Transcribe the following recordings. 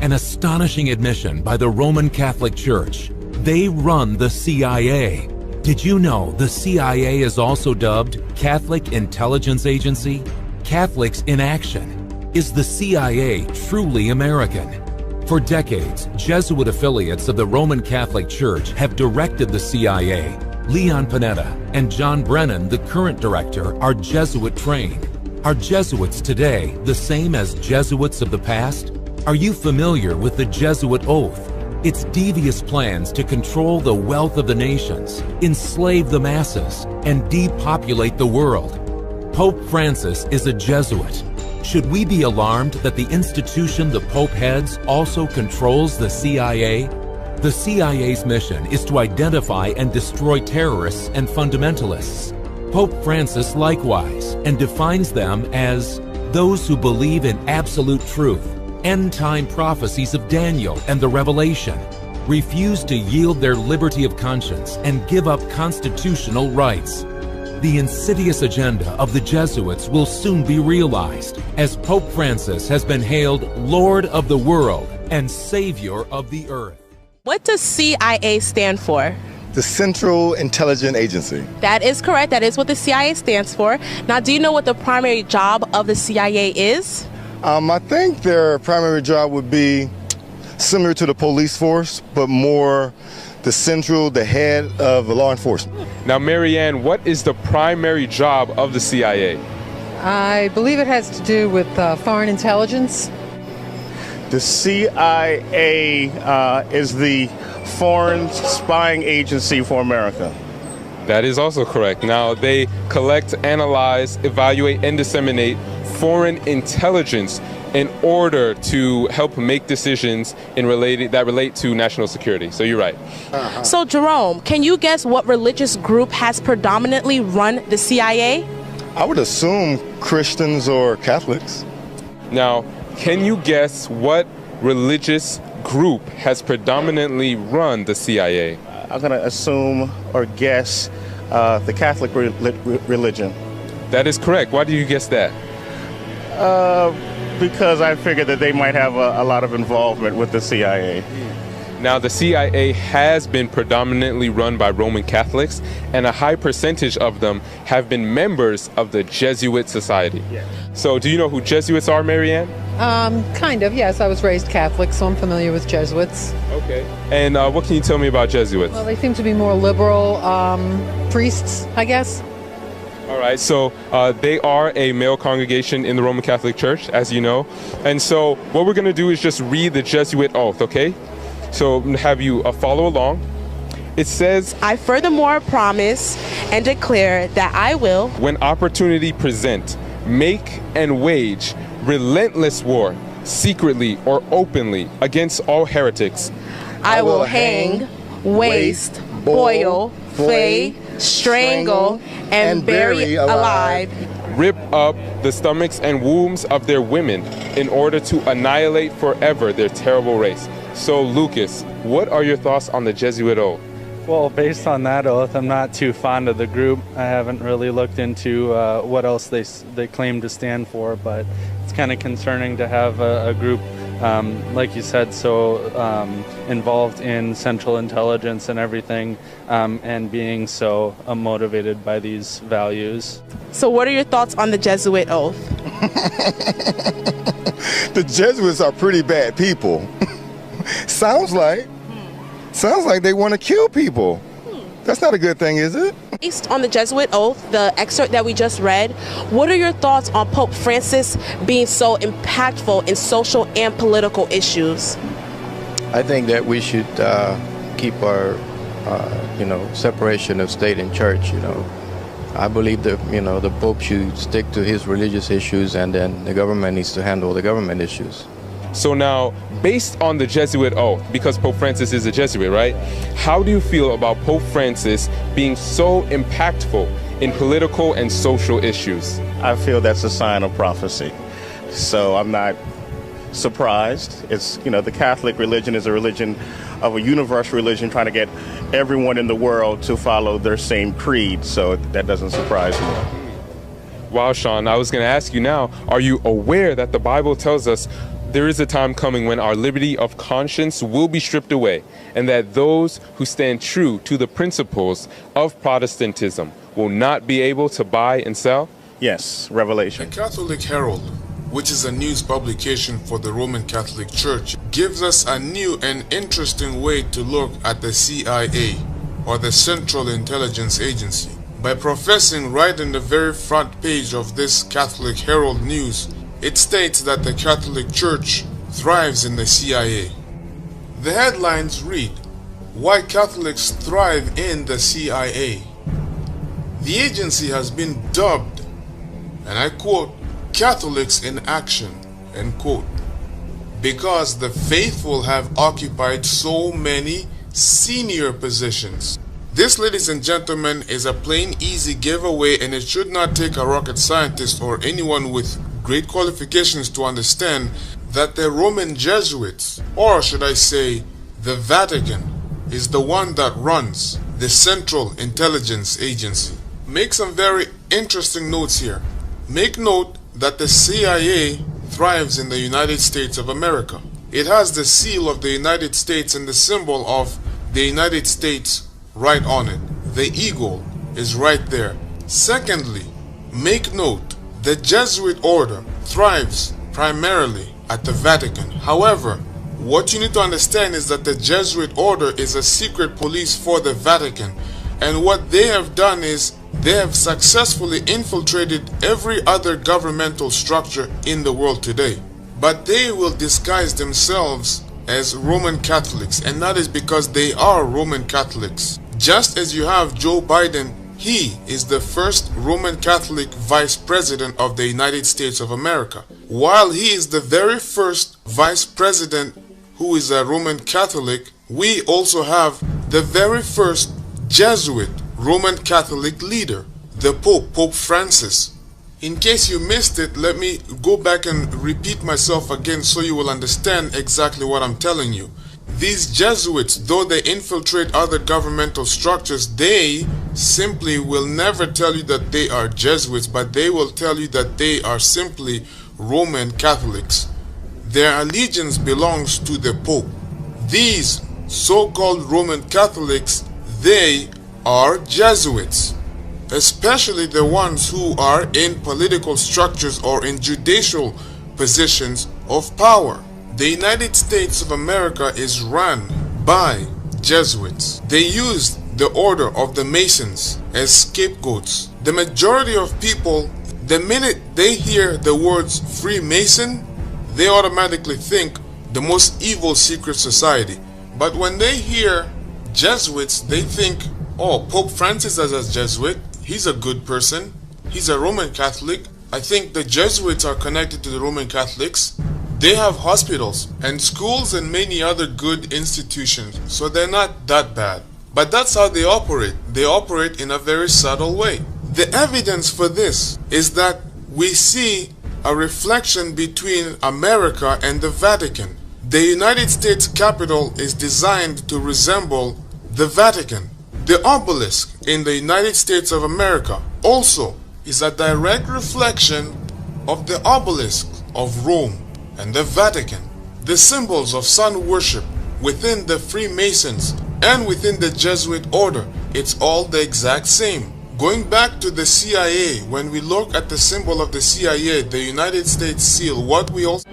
an astonishing admission by the Roman Catholic Church. They run the CIA. Did you know the CIA is also dubbed Catholic Intelligence Agency? Catholics in Action. Is the CIA truly American? For decades, Jesuit affiliates of the Roman Catholic Church have directed the CIA. Leon Panetta and John Brennan, the current director, are Jesuit trained. Are Jesuits today the same as Jesuits of the past? Are you familiar with the Jesuit oath? Its devious plans to control the wealth of the nations, enslave the masses, and depopulate the world. Pope Francis is a Jesuit. Should we be alarmed that the institution the Pope heads also controls the CIA? The CIA's mission is to identify and destroy terrorists and fundamentalists. Pope Francis likewise, and defines them as those who believe in absolute truth, end-time prophecies of Daniel and the Revelation, refuse to yield their liberty of conscience and give up constitutional rights. The insidious agenda of the Jesuits will soon be realized, as Pope Francis has been hailed Lord of the world and Savior of the earth. What does CIA stand for? The Central Intelligence Agency. That is correct. That is what the CIA stands for. Now, do you know what the primary job of the CIA is? I think their primary job would be similar to the police force, but more the head of the law enforcement. Now, Marianne, what is the primary job of the CIA? I believe it has to do with foreign intelligence. The CIA is the foreign spying agency for America. That is also correct. Now, they collect, analyze, evaluate, and disseminate foreign intelligence in order to help make decisions that relate to national security. So you're right. So, Jerome, can you guess what religious group has predominantly run the CIA? I would assume Christians or Catholics. Now, can you guess what religious group has predominantly run the CIA? I'm going to assume or guess the Catholic religion. That is correct. Why do you guess that? Because I figured that they might have a lot of involvement with the CIA. Now, the CIA has been predominantly run by Roman Catholics, and a high percentage of them have been members of the Jesuit Society. Yes. So do you know who Jesuits are, Marianne? Kind of, yes. I was raised Catholic, so I'm familiar with Jesuits. Okay. And what can you tell me about Jesuits? Well, they seem to be more liberal priests, I guess. All right, so they are a male congregation in the Roman Catholic Church, as you know. And so what we're going to do is just read the Jesuit oath, okay? So have you follow along. It says, I furthermore promise and declare that I will, when opportunity present, make and wage relentless war, secretly or openly, against all heretics. I will hang, waste, boil, flay, strangle, and bury alive. Rip up the stomachs and wombs of their women in order to annihilate forever their terrible race. So, Lucas, what are your thoughts on the Jesuit oath? Well, based on that oath, I'm not too fond of the group. I haven't really looked into what else they claim to stand for, but it's kind of concerning to have a group, like you said, so involved in central intelligence and everything, and being so motivated by these values. So what are your thoughts on the Jesuit oath? The Jesuits are pretty bad people. Sounds like they want to kill people. That's not a good thing, is it? Based on the Jesuit oath, the excerpt that we just read, what are your thoughts on Pope Francis being so impactful in social and political issues? I think that we should keep our, separation of state and church. I believe that the Pope should stick to his religious issues, and then the government needs to handle the government issues. So now, based on the Jesuit oath, because Pope Francis is a Jesuit, right? How do you feel about Pope Francis being so impactful in political and social issues? I feel that's a sign of prophecy. So I'm not surprised. It's, the Catholic religion is a religion of a universal religion trying to get everyone in the world to follow their same creed. So that doesn't surprise me. Wow, Sean, I was going to ask you now, are you aware that the Bible tells us there is a time coming when our liberty of conscience will be stripped away, and that those who stand true to the principles of Protestantism will not be able to buy and sell? Yes, Revelation. The Catholic Herald, which is a news publication for the Roman Catholic Church, gives us a new and interesting way to look at the CIA, or the Central Intelligence Agency. By professing right in the very front page of this Catholic Herald News, it states that the Catholic Church thrives in the CIA. The headlines read, "Why Catholics Thrive in the CIA." The agency has been dubbed, and I quote, "Catholics in action," end quote, because the faithful have occupied so many senior positions. This, ladies and gentlemen, is a plain easy giveaway, and it should not take a rocket scientist or anyone with great qualifications to understand that the Roman Jesuits, or should I say the Vatican, is the one that runs the Central Intelligence Agency. Make some very interesting notes here. Make note that the CIA thrives in the United States of America. It has the seal of the United States and the symbol of the United States right on it. The eagle is right there. Secondly, make note, the Jesuit order thrives primarily at the Vatican. However, what you need to understand is that the Jesuit order is a secret police for the Vatican, and what they have done is they have successfully infiltrated every other governmental structure in the world today. But they will disguise themselves as Roman Catholics, and that is because they are Roman Catholics. Just as you have Joe Biden, he is the first Roman Catholic Vice President of the United States of America. While he is the very first Vice President who is a Roman Catholic, we also have the very first Jesuit Roman Catholic leader, the Pope, Pope Francis. In case you missed it, let me go back and repeat myself again so you will understand exactly what I'm telling you. These Jesuits, though they infiltrate other governmental structures, they simply will never tell you that they are Jesuits, but they will tell you that they are simply Roman Catholics. Their allegiance belongs to the Pope. These so-called Roman Catholics, they are Jesuits, especially the ones who are in political structures or in judicial positions of power. The United States of America is run by Jesuits. They used the order of the Masons as scapegoats. The majority of people, the minute they hear the words Freemason, they automatically think the most evil secret society. But when they hear Jesuits, they think, oh, Pope Francis is a Jesuit, he's a good person, he's a Roman Catholic. I think the Jesuits are connected to the Roman Catholics. They have hospitals and schools and many other good institutions, so they're not that bad. But that's how they operate. They operate in a very subtle way. The evidence for this is that we see a reflection between America and the Vatican. The United States Capitol is designed to resemble the Vatican. The obelisk in the United States of America also is a direct reflection of the obelisk of Rome and the Vatican. The symbols of sun worship within the Freemasons and within the Jesuit order, it's all the exact same. Going back to the CIA, when we look at the symbol of the CIA, the United States seal, what we also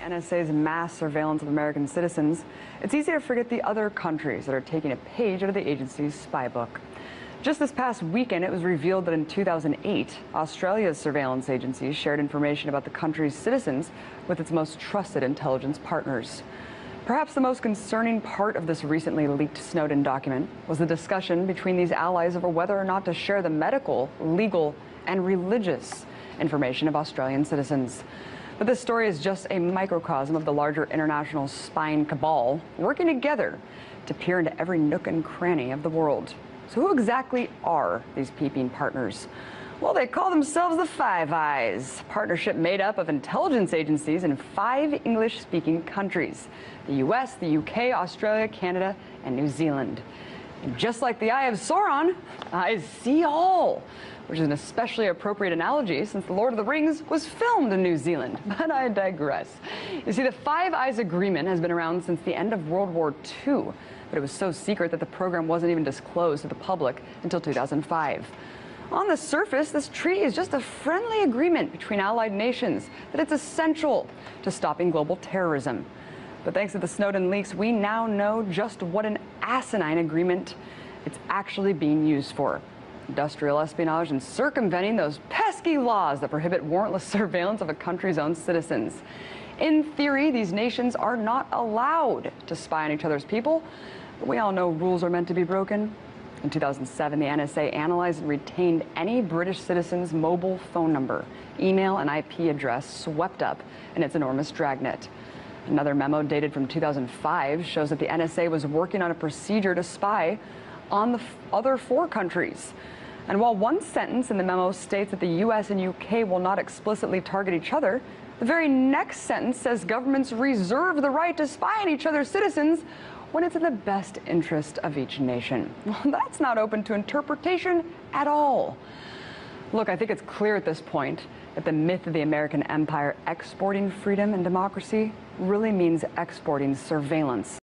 NSA's mass surveillance of American citizens, it's easy to forget the other countries that are taking a page out of the agency's spy book. Just this past weekend, it was revealed that in 2008, Australia's surveillance agency shared information about the country's citizens with its most trusted intelligence partners. Perhaps the most concerning part of this recently leaked Snowden document was the discussion between these allies over whether or not to share the medical, legal, and religious information of Australian citizens. But this story is just a microcosm of the larger international spying cabal working together to peer into every nook and cranny of the world. So who exactly are these peeping partners? Well, they call themselves the Five Eyes, a partnership made up of intelligence agencies in 5 English-speaking countries: the US, the UK, Australia, Canada, and New Zealand. And just like the Eye of Sauron, eyes see all, which is an especially appropriate analogy since The Lord of the Rings was filmed in New Zealand. But I digress. You see, the Five Eyes Agreement has been around since the end of World War II, but it was so secret that the program wasn't even disclosed to the public until 2005. On the surface, this treaty is just a friendly agreement between allied nations that it's essential to stopping global terrorism. But thanks to the Snowden leaks, we now know just what an asinine agreement it's actually being used for: industrial espionage and circumventing those pesky laws that prohibit warrantless surveillance of a country's own citizens. In theory, these nations are not allowed to spy on each other's people, but we all know rules are meant to be broken. In 2007, the NSA analyzed and retained any British citizen's mobile phone number, email, and IP address swept up in its enormous dragnet. Another memo dated from 2005 shows that the NSA was working on a procedure to spy on the other 4 countries. And while one sentence in the memo states that the US and UK will not explicitly target each other, the very next sentence says governments reserve the right to spy on each other's citizens when it's in the best interest of each nation. Well, that's not open to interpretation at all. Look, I think it's clear at this point that the myth of the American empire exporting freedom and democracy really means exporting surveillance.